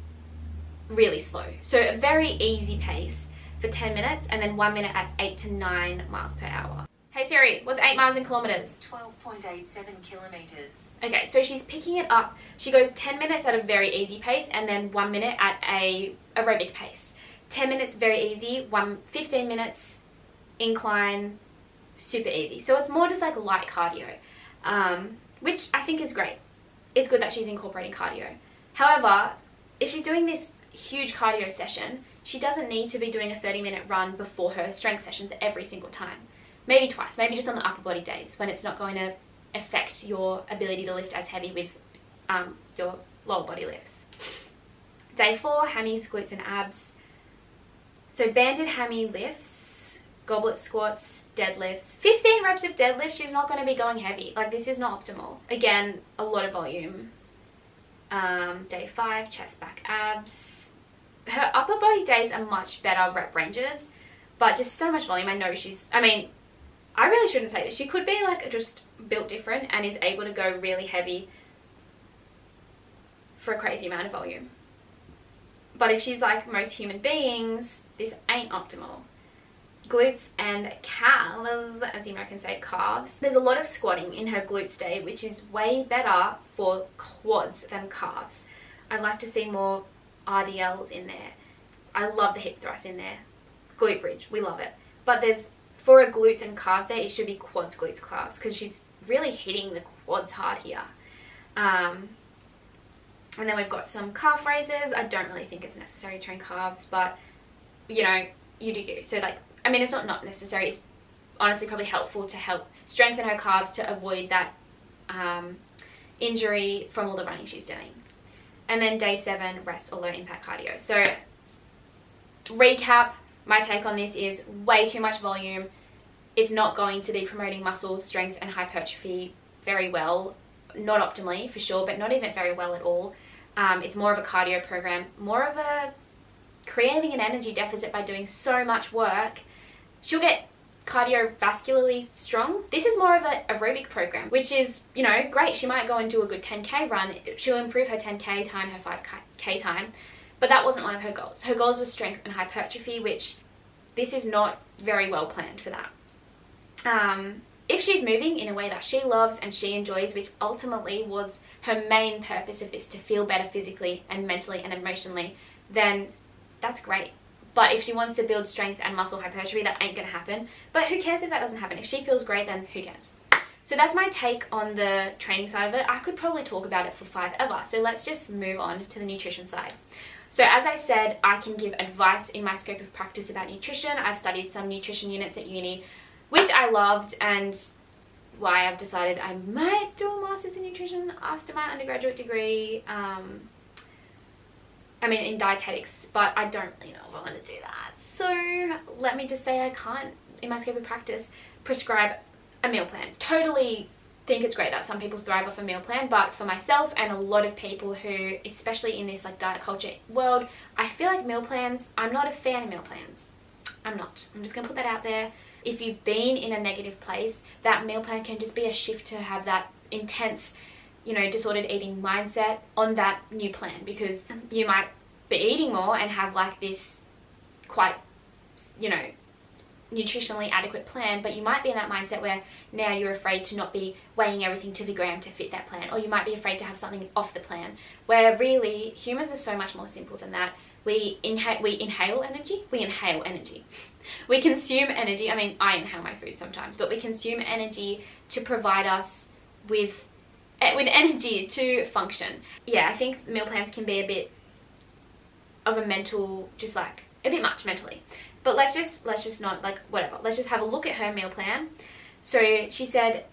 really slow. So a very easy pace for 10 minutes and then 1 minute at 8 to 9 miles per hour. Hey Siri, what's 8 miles in kilometers? 12.87 kilometers. Okay, so she's picking it up. She goes 10 minutes at a very easy pace and then 1 minute at a aerobic pace. 10 minutes very easy, 15 minutes incline, super easy. So it's more just like light cardio, which I think is great. It's good that she's incorporating cardio. However, if she's doing this huge cardio session, she doesn't need to be doing a 30-minute run before her strength sessions every single time. Maybe twice, maybe just on the upper body days when it's not going to affect your ability to lift as heavy with your lower body lifts. Day 4, hammies, glutes and abs. So banded hammy lifts, goblet squats, deadlifts. 15 reps of deadlift, she's not going to be going heavy. Like, this is not optimal. Again, a lot of volume. Day 5, chest, back, abs. Her upper body days are much better rep ranges, but just so much volume. I know I really shouldn't say this. She could be like just built different and is able to go really heavy for a crazy amount of volume. But if she's like most human beings, this ain't optimal. Glutes and calves, as the Americans say, calves. There's a lot of squatting in her glutes day, which is way better for quads than calves. I'd like to see more RDLs in there. I love the hip thrusts in there. Glute bridge, we love it. But for a glutes and calves day, it should be quads, glutes, calves, because she's really hitting the quads hard here. And then we've got some calf raises. I don't really think it's necessary to train calves, but you know, you do you. So like, it's not necessary. It's honestly probably helpful to help strengthen her calves to avoid that injury from all the running she's doing. And then day 7, rest or low impact cardio. So recap, my take on this is way too much volume. It's not going to be promoting muscle strength and hypertrophy very well. Not optimally for sure, but not even very well at all. It's more of a cardio program, more of a creating an energy deficit by doing so much work. She'll get cardiovascularly strong. This is more of an aerobic program, which is, great. She might go and do a good 10K run. She'll improve her 10K time, her 5K time, but that wasn't one of her goals. Her goals were strength and hypertrophy, which this is not very well planned for that. If she's moving in a way that she loves and she enjoys, which ultimately was her main purpose of this, to feel better physically and mentally and emotionally, then that's great. But if she wants to build strength and muscle hypertrophy, that ain't gonna happen. But who cares if that doesn't happen? If she feels great, then who cares? So that's my take on the training side of it. I could probably talk about it for forever. So let's just move on to the nutrition side. So as I said, I can give advice in my scope of practice about nutrition. I've studied some nutrition units at uni, which I loved, and why I've decided I might do a master's in nutrition after my undergraduate degree. In dietetics, but I don't really know if I want to do that. So let me just say I can't, in my scope of practice, prescribe a meal plan. Totally think it's great that some people thrive off a meal plan, but for myself and a lot of people who, especially in this like diet culture world, I feel like meal plans, I'm not a fan of meal plans. I'm not. I'm just gonna put that out there. If you've been in a negative place, that meal plan can just be a shift to have that intense, disordered eating mindset on that new plan, because you might be eating more and have like this quite, nutritionally adequate plan, but you might be in that mindset where now you're afraid to not be weighing everything to the gram to fit that plan, or you might be afraid to have something off the plan, where really humans are so much more simple than that. We inhale energy. We consume energy. I inhale my food sometimes, but we consume energy to provide us with energy to function. Yeah, I think meal plans can be a bit of a mental, just like a bit much mentally. But let's just not, like, whatever. Let's just have a look at her meal plan. So she said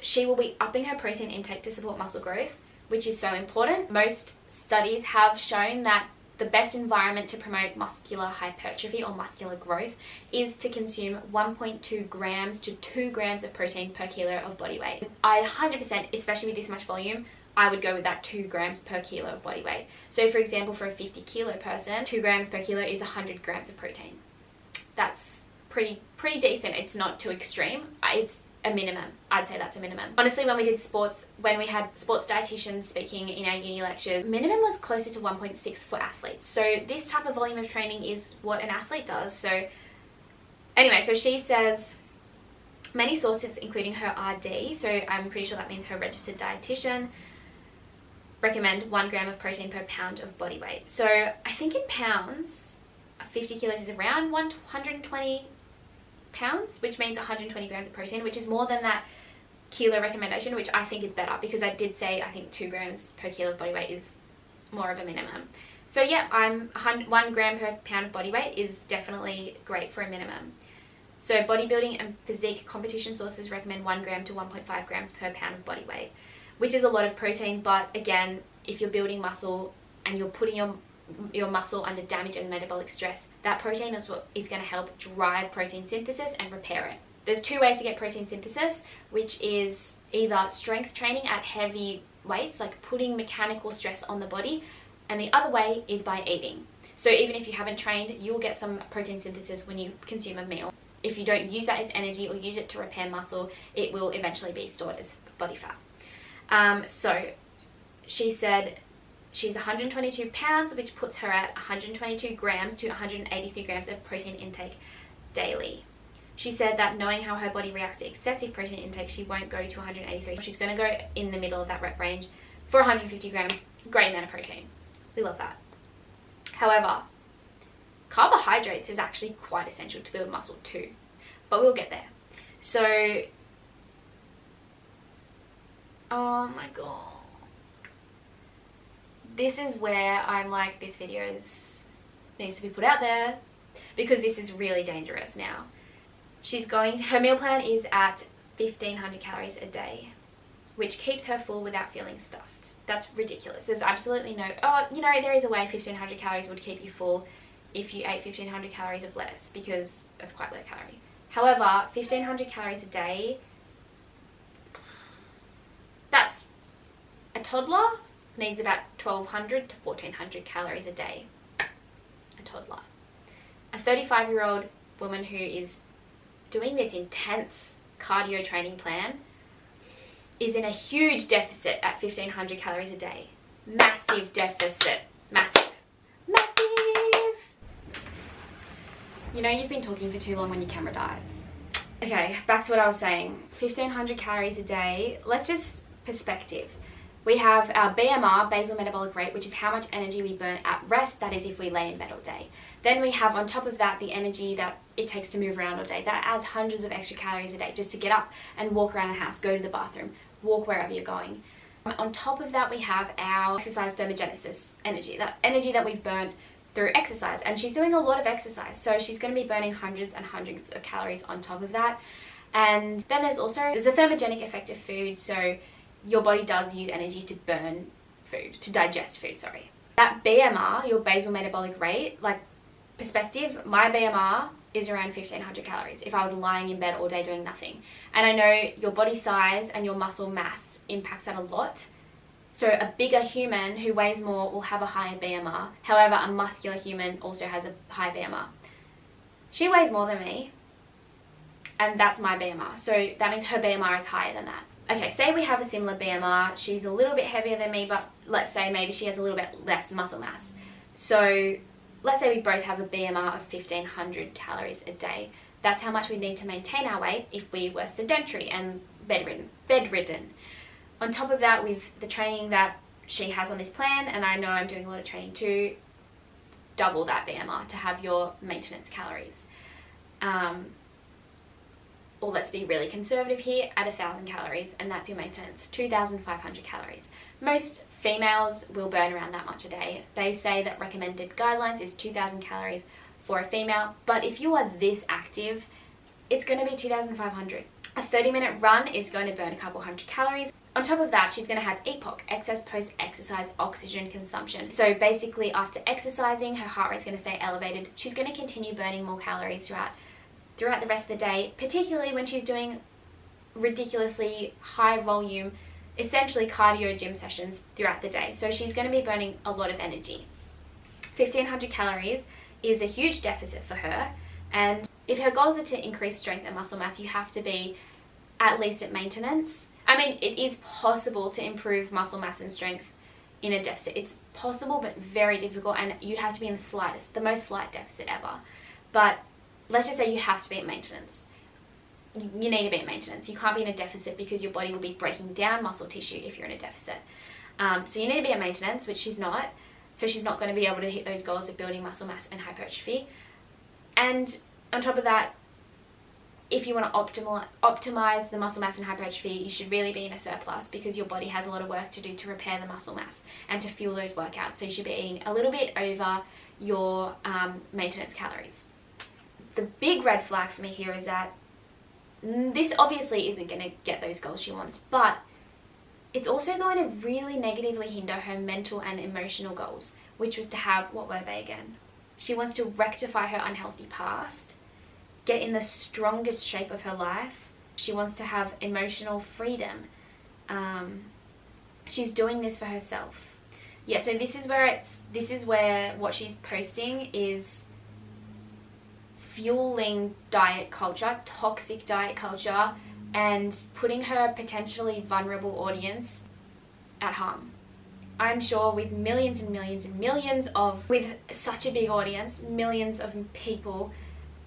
she will be upping her protein intake to support muscle growth, which is so important. Most studies have shown that the best environment to promote muscular hypertrophy or muscular growth is to consume 1.2 grams to 2 grams of protein per kilo of body weight. I 100%, especially with this much volume, I would go with that 2 grams per kilo of body weight. So for example, for a 50 kilo person, 2 grams per kilo is 100 grams of protein. That's pretty decent. It's not too extreme. It's a minimum. I'd say that's a minimum. Honestly, when we had sports dietitians speaking in our uni lectures, minimum was closer to 1.6 for athletes. So this type of volume of training is what an athlete does. So anyway, so she says many sources, including her RD, so I'm pretty sure that means her registered dietitian, recommend 1 gram of protein per pound of body weight. So I think in pounds, 50 kilos is around 120 pounds, which means 120 grams of protein, which is more than that kilo recommendation, which I think is better, because I did say I think 2 grams per kilo of body weight is more of a minimum. So yeah, 1 gram per pound of body weight is definitely great for a minimum. So bodybuilding and physique competition sources recommend 1 gram to 1.5 grams per pound of body weight, which is a lot of protein. But again, if you're building muscle and you're putting your muscle under damage and metabolic stress, that protein is what is going to help drive protein synthesis and repair it. There's 2 ways to get protein synthesis, which is either strength training at heavy weights, like putting mechanical stress on the body, and the other way is by eating. So even if you haven't trained, you'll get some protein synthesis when you consume a meal. If you don't use that as energy or use it to repair muscle, it will eventually be stored as body fat. So she said she's 122 pounds, which puts her at 122 grams to 183 grams of protein intake daily. She said that knowing how her body reacts to excessive protein intake, she won't go to 183. She's going to go in the middle of that rep range for 150 grams, great amount of protein. We love that. However, carbohydrates is actually quite essential to build muscle too, but we'll get there. So, oh my god. This is where I'm like, this video needs to be put out there, because this is really dangerous now. Her meal plan is at 1,500 calories a day, which keeps her full without feeling stuffed. That's ridiculous. There's absolutely no, there is a way 1,500 calories would keep you full if you ate 1,500 calories of lettuce, because that's quite low calorie. However, 1,500 calories a day, that's a toddler needs about 1,200 to 1,400 calories a day. A toddler. A 35-year-old woman who is doing this intense cardio training plan is in a huge deficit at 1,500 calories a day. Massive deficit. Massive. You've been talking for too long when your camera dies. Okay, back to what I was saying. 1,500 calories a day. Let's just perspective. We have our BMR, basal metabolic rate, which is how much energy we burn at rest, that is if we lay in bed all day. Then we have on top of that the energy that it takes to move around all day. That adds hundreds of extra calories a day just to get up and walk around the house, go to the bathroom, walk wherever you're going. On top of that we have our exercise thermogenesis energy, that energy that we've burnt through exercise. And she's doing a lot of exercise, so she's going to be burning hundreds and hundreds of calories on top of that. And then there's a thermogenic effect of food, so your body does use energy to burn food, to digest food, sorry. That BMR, your basal metabolic rate, like perspective, my BMR is around 1500 calories if I was lying in bed all day doing nothing. And I know your body size and your muscle mass impacts that a lot. So a bigger human who weighs more will have a higher BMR. However, a muscular human also has a high BMR. She weighs more than me, and that's my BMR. So that means her BMR is higher than that. Okay, say we have a similar BMR. She's a little bit heavier than me, but let's say maybe she has a little bit less muscle mass. So let's say we both have a BMR of 1500 calories a day. That's how much we need to maintain our weight if we were sedentary and bedridden. On top of that, with the training that she has on this plan, and I know I'm doing a lot of training too, double that BMR to have your maintenance calories. Or let's be really conservative here, at 1000 calories, and that's your maintenance, 2500 calories. Most females will burn around that much a day. They say that recommended guidelines is 2000 calories for a female, but if you are this active, it's going to be 2500. A 30-minute run is going to burn a couple hundred calories. On top of that, she's going to have EPOC, excess post-exercise oxygen consumption. So basically, after exercising, her heart rate's going to stay elevated. She's going to continue burning more calories throughout the rest of the day, particularly when she's doing ridiculously high volume, essentially cardio gym sessions throughout the day. So she's going to be burning a lot of energy. 1500 calories is a huge deficit for her, and if her goals are to increase strength and muscle mass, you have to be at least at maintenance. I mean, it is possible to improve muscle mass and strength in a deficit. It's possible, but very difficult, and you'd have to be in the most slight deficit ever. But let's just say you have to be at maintenance. You need to be at maintenance. You can't be in a deficit because your body will be breaking down muscle tissue if you're in a deficit. So you need to be at maintenance, which she's not. So she's not going to be able to hit those goals of building muscle mass and hypertrophy. And on top of that, if you want to optimize the muscle mass and hypertrophy, you should really be in a surplus because your body has a lot of work to do to repair the muscle mass and to fuel those workouts. So you should be eating a little bit over your maintenance calories. The big red flag for me here is that this obviously isn't going to get those goals she wants, but it's also going to really negatively hinder her mental and emotional goals, which was to have, what were they again? She wants to rectify her unhealthy past, get in the strongest shape of her life. She wants to have emotional freedom. She's doing this for herself. Yeah, so this is where what she's posting is fueling diet culture, toxic diet culture, and putting her potentially vulnerable audience at harm. I'm sure with millions and millions and millions with such a big audience, millions of people,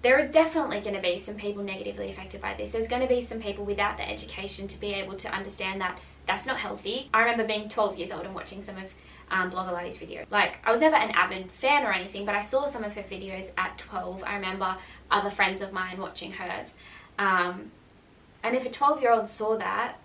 there is definitely going to be some people negatively affected by this. There's going to be some people without the education to be able to understand that that's not healthy. I remember being 12 years old and watching some of Blogilates videos. Like, I was never an avid fan or anything, but I saw some of her videos at 12. I remember other friends of mine watching hers. And if a 12-year-old saw that,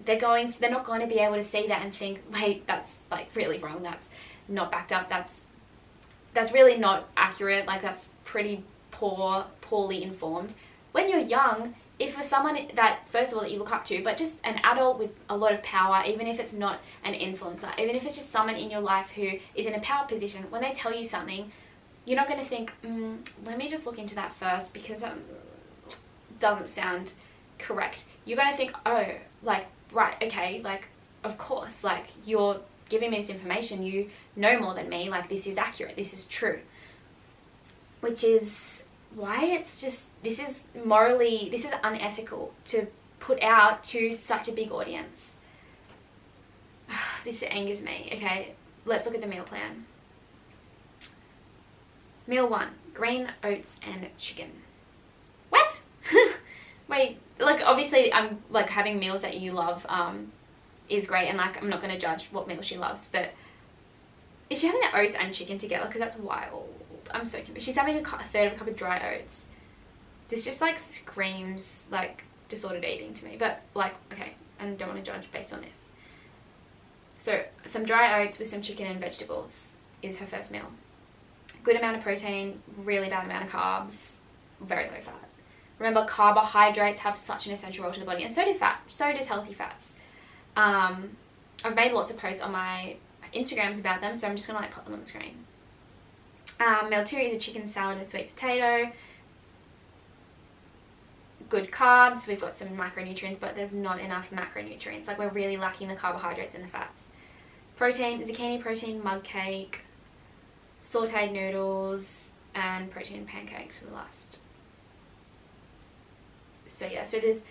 they're not going to be able to see that and think, wait, that's like really wrong. That's not backed up. That's really not accurate. Like, that's pretty poorly informed. When you're young, if for someone that, first of all, that you look up to, but just an adult with a lot of power, even if it's not an influencer, even if it's just someone in your life who is in a power position, when they tell you something, you're not going to think, let me just look into that first because that doesn't sound correct. You're going to think, oh, like, right, okay, like, of course, like, you're giving me this information, you know more than me, like, this is accurate, this is true. Which is why it's just, this is unethical to put out to such a big audience. This angers me. Okay, let's look at the meal plan. Meal 1, green, oats, and chicken. What? Wait, like, obviously I'm like having meals that you love is great, and like I'm not going to judge what meal she loves, but is she having the oats and chicken together? Because that's wild. I'm so confused. She's having a third of a cup of dry oats. This just like screams like disordered eating to me, but like, okay, I don't want to judge based on this. So some dry oats with some chicken and vegetables is her first meal. Good amount of protein, really bad amount of carbs, very low fat. Remember, carbohydrates have such an essential role to the body, and so do fat. So does healthy fats. I've made lots of posts on my Instagrams about them, so I'm just gonna like put them on the screen. Meal 2 is a chicken salad with sweet potato. Good carbs. We've got some micronutrients, but there's not enough macronutrients. Like, we're really lacking the carbohydrates and the fats. Protein, zucchini protein mug cake, sauteed noodles, and protein pancakes for the last. So yeah, so there's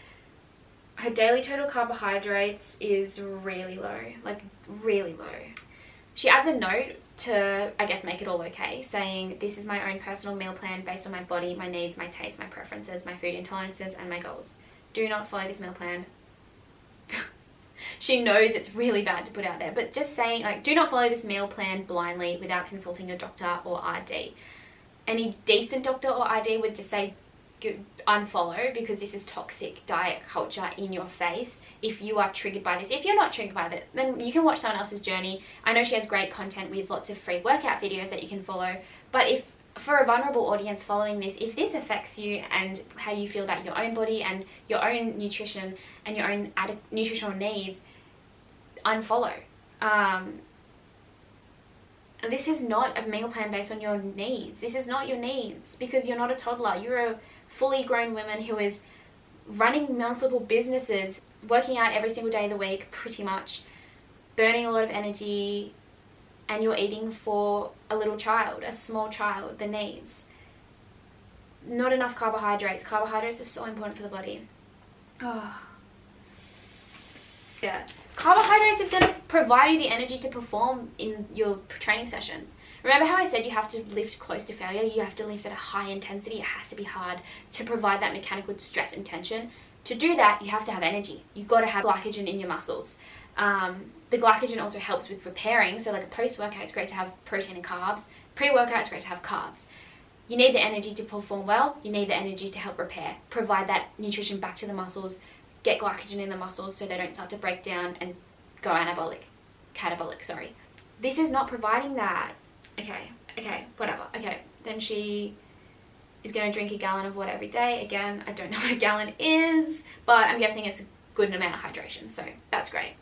her daily total carbohydrates is really low, like really low. She adds a note to, I guess, make it all okay, saying, this is my own personal meal plan based on my body, my needs, my tastes, my preferences, my food intolerances, and my goals. Do not follow this meal plan. She knows it's really bad to put out there, but just saying, like, do not follow this meal plan blindly without consulting your doctor or RD. Any decent doctor or RD would just say unfollow, because this is toxic diet culture in your face. If you are triggered by this, if you're not triggered by it, then you can watch someone else's journey. I know she has great content with lots of free workout videos that you can follow, but if for a vulnerable audience following this, if this affects you and how you feel about your own body and your own nutrition and your own nutritional needs, unfollow. This is not a meal plan based on your needs. This is not your needs, because you're not a toddler. You're a fully grown woman who is running multiple businesses, working out every single day of the week, pretty much, burning a lot of energy, and you're eating for a little child, a small child, the needs. Not enough carbohydrates. Carbohydrates are so important for the body. Oh. Yeah. Carbohydrates is going to provide you the energy to perform in your training sessions. Remember how I said you have to lift close to failure? You have to lift at a high intensity. It has to be hard to provide that mechanical stress and tension. To do that, you have to have energy. You've got to have glycogen in your muscles. The glycogen also helps with repairing. So like a post-workout, it's great to have protein and carbs. Pre-workout, it's great to have carbs. You need the energy to perform well. You need the energy to help repair. Provide that nutrition back to the muscles. Get glycogen in the muscles so they don't start to break down and go catabolic, sorry. This is not providing that. Okay, whatever. Okay, then she is going to drink a gallon of water every day. Again, I don't know what a gallon is, but I'm guessing it's a good amount of hydration, so that's great.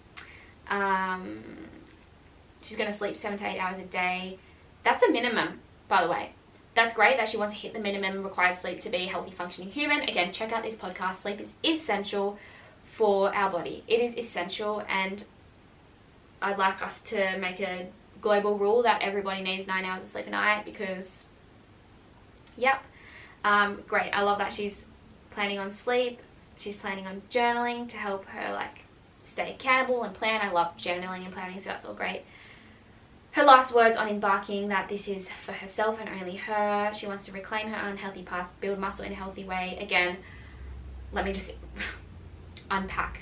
She's going to sleep 7 to 8 hours a day. That's a minimum, by the way. That's great that she wants to hit the minimum required sleep to be a healthy functioning human. Again, check out this podcast. Sleep is essential for our body. It is essential, and I'd like us to make a global rule that everybody needs 9 hours of sleep a night, because, yep. Great. I love that she's planning on sleep. She's planning on journaling to help her like stay accountable and plan. I love journaling and planning, so that's all great. Her last words on embarking, that this is for herself and only her. She wants to reclaim her unhealthy past, build muscle in a healthy way. Again, let me just unpack.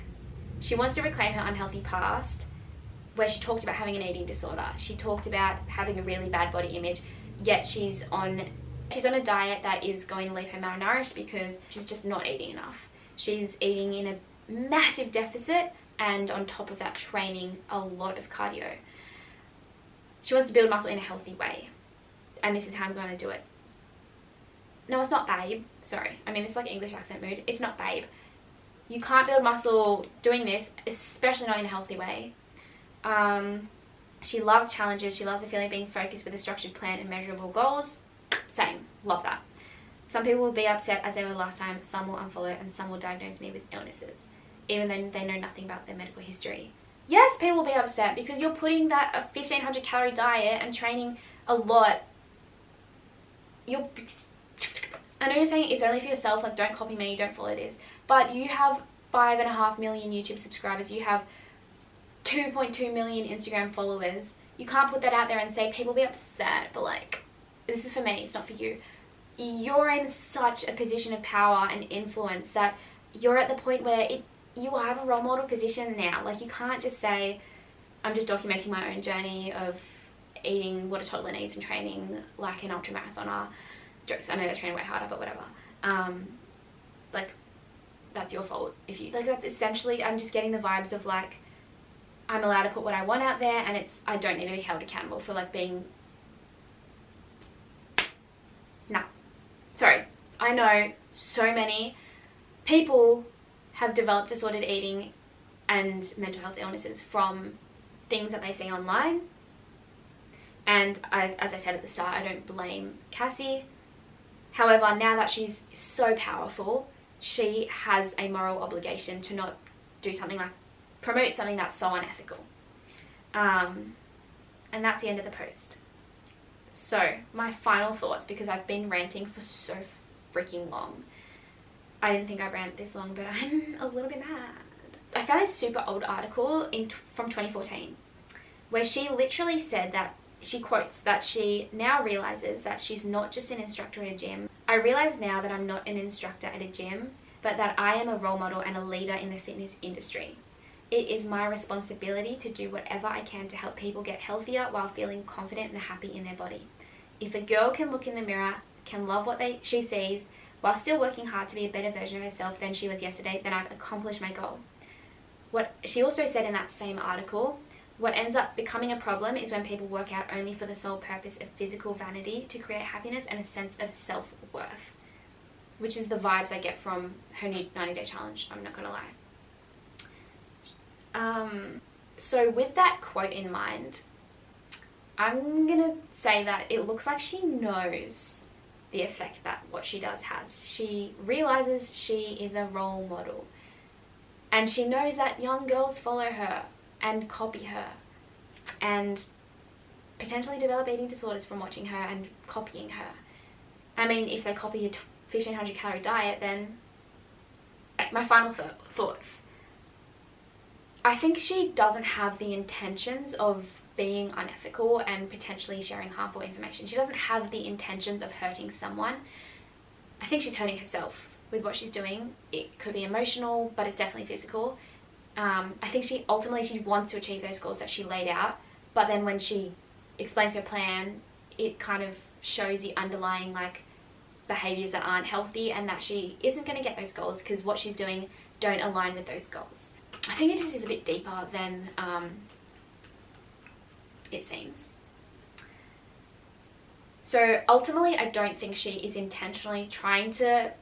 She wants to reclaim her unhealthy past, where she talked about having an eating disorder. She talked about having a really bad body image, yet she's on a diet that is going to leave her malnourished because she's just not eating enough. She's eating in a massive deficit, and on top of that, training a lot of cardio. She wants to build muscle in a healthy way, and this is how I'm going to do it. No, it's not, babe. Sorry. I mean, it's like English accent mood. It's not, babe. You can't build muscle doing this, especially not in a healthy way. She loves challenges. She loves the feeling of being focused with a structured plan and measurable goals. Same. Love that. Some people will be upset as they were last time. Some will unfollow, and some will diagnose me with illnesses, even though they know nothing about their medical history. Yes, people will be upset because you're putting that a 1,500 calorie diet and training a lot. I know you're saying it's only for yourself, like don't copy me, don't follow this, but you have 5.5 million YouTube subscribers. You have 2.2 million Instagram followers. You can't put that out there and say people will be upset, but like, this is for me, it's not for you. You're in such a position of power and influence that you're at the point where you have a role model position now. Like, you can't just say, I'm just documenting my own journey of eating what a toddler needs and training like an ultramarathoner. Jokes, I know they're training way harder, but whatever. Like, that's your fault. If you, like, that's essentially, I'm just getting the vibes of, like, I'm allowed to put what I want out there, and I don't need to be held accountable for, like, being, nah. Sorry. I know so many people have developed disordered eating and mental health illnesses from things that they see online. And as I said at the start, I don't blame Cassie. However, now that she's so powerful, she has a moral obligation to not do something like promote something that's so unethical. And that's the end of the post. So, my final thoughts, because I've been ranting for so freaking long. I didn't think I'd rant this long, but I'm a little bit mad. I found this super old article from 2014 where she literally said that, she quotes that she now realizes that she's not just an instructor at a gym. I realize now that I'm not an instructor at a gym, but that I am a role model and a leader in the fitness industry. It is my responsibility to do whatever I can to help people get healthier while feeling confident and happy in their body. If a girl can look in the mirror, can love what she sees, while still working hard to be a better version of herself than she was yesterday, then I've accomplished my goal. What she also said in that same article, what ends up becoming a problem is when people work out only for the sole purpose of physical vanity to create happiness and a sense of self-worth, which is the vibes I get from her new 90-day challenge, I'm not going to lie. So with that quote in mind, I'm going to say that it looks like she knows the effect that what she does has. She realizes she is a role model. And she knows that young girls follow her and copy her and potentially develop eating disorders from watching her and copying her. I mean, if they copy a 1500 calorie diet, then my final thoughts. I think she doesn't have the intentions of being unethical and potentially sharing harmful information. She doesn't have the intentions of hurting someone. I think she's hurting herself with what she's doing. It could be emotional, but it's definitely physical. I think she ultimately wants to achieve those goals that she laid out, but then when she explains her plan, it kind of shows the underlying like behaviors that aren't healthy and that she isn't going to get those goals because what she's doing don't align with those goals. I think it just is a bit deeper than it seems. So ultimately, I don't think she is intentionally trying to,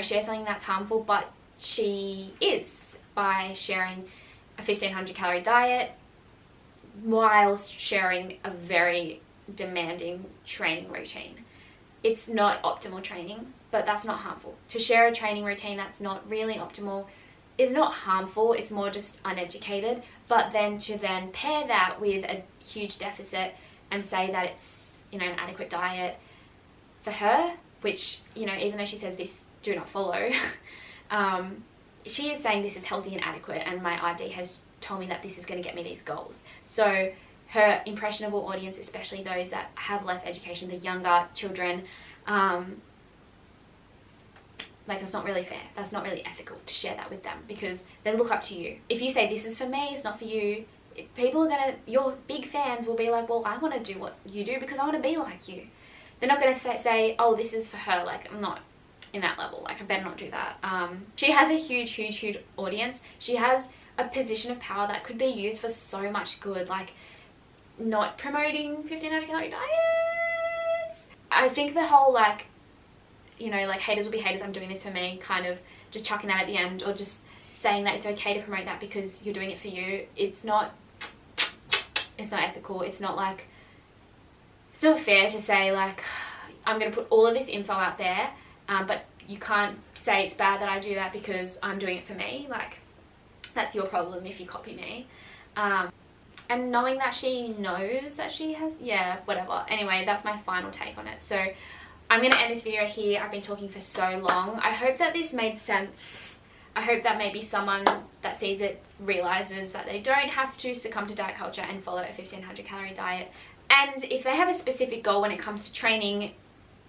share something that's harmful, but she is by sharing a 1500 calorie diet while sharing a very demanding training routine. It's not optimal training, but that's not harmful. To share a training routine that's not really optimal is not harmful, it's more just uneducated, but then to then pair that with a huge deficit and say that it's, an adequate diet for her, which, even though she says this, do not follow, she is saying this is healthy and adequate, and my RD has told me that this is going to get me these goals. So her impressionable audience, especially those that have less education, the younger children, that's not really fair. That's not really ethical to share that with them because they look up to you. If you say this is for me, it's not for you, your big fans will be like, well, I want to do what you do because I want to be like you. They're not going to say, oh, this is for her. Like, I'm not in that level. Like, I better not do that. She has a huge audience. She has a position of power that could be used for so much good, like not promoting 1500 calorie diets. I think the whole haters will be haters, I'm doing this for me, kind of just chucking that at the end, or just saying that it's okay to promote that because you're doing it for you. It's not ethical. It's not fair to say I'm going to put all of this info out there, but you can't say it's bad that I do that because I'm doing it for me. That's your problem if you copy me. And knowing that she knows that she has, whatever. Anyway, that's my final take on it. So I'm going to end this video here. I've been talking for so long. I hope that this made sense. I hope that maybe someone that sees it realizes that they don't have to succumb to diet culture and follow a 1500 calorie diet. And if they have a specific goal when it comes to training,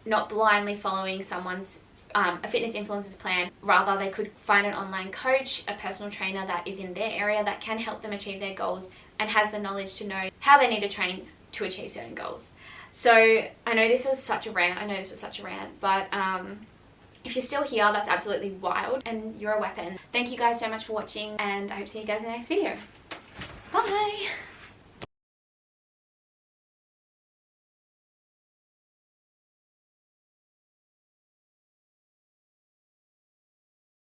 not blindly following someone's a fitness influencer's plan. Rather, they could find an online coach, a personal trainer that is in their area that can help them achieve their goals and has the knowledge to know how they need to train to achieve certain goals. So I know this was such a rant, but if you're still here, that's absolutely wild and you're a weapon. Thank you guys so much for watching, and I hope to see you guys in the next video. Bye!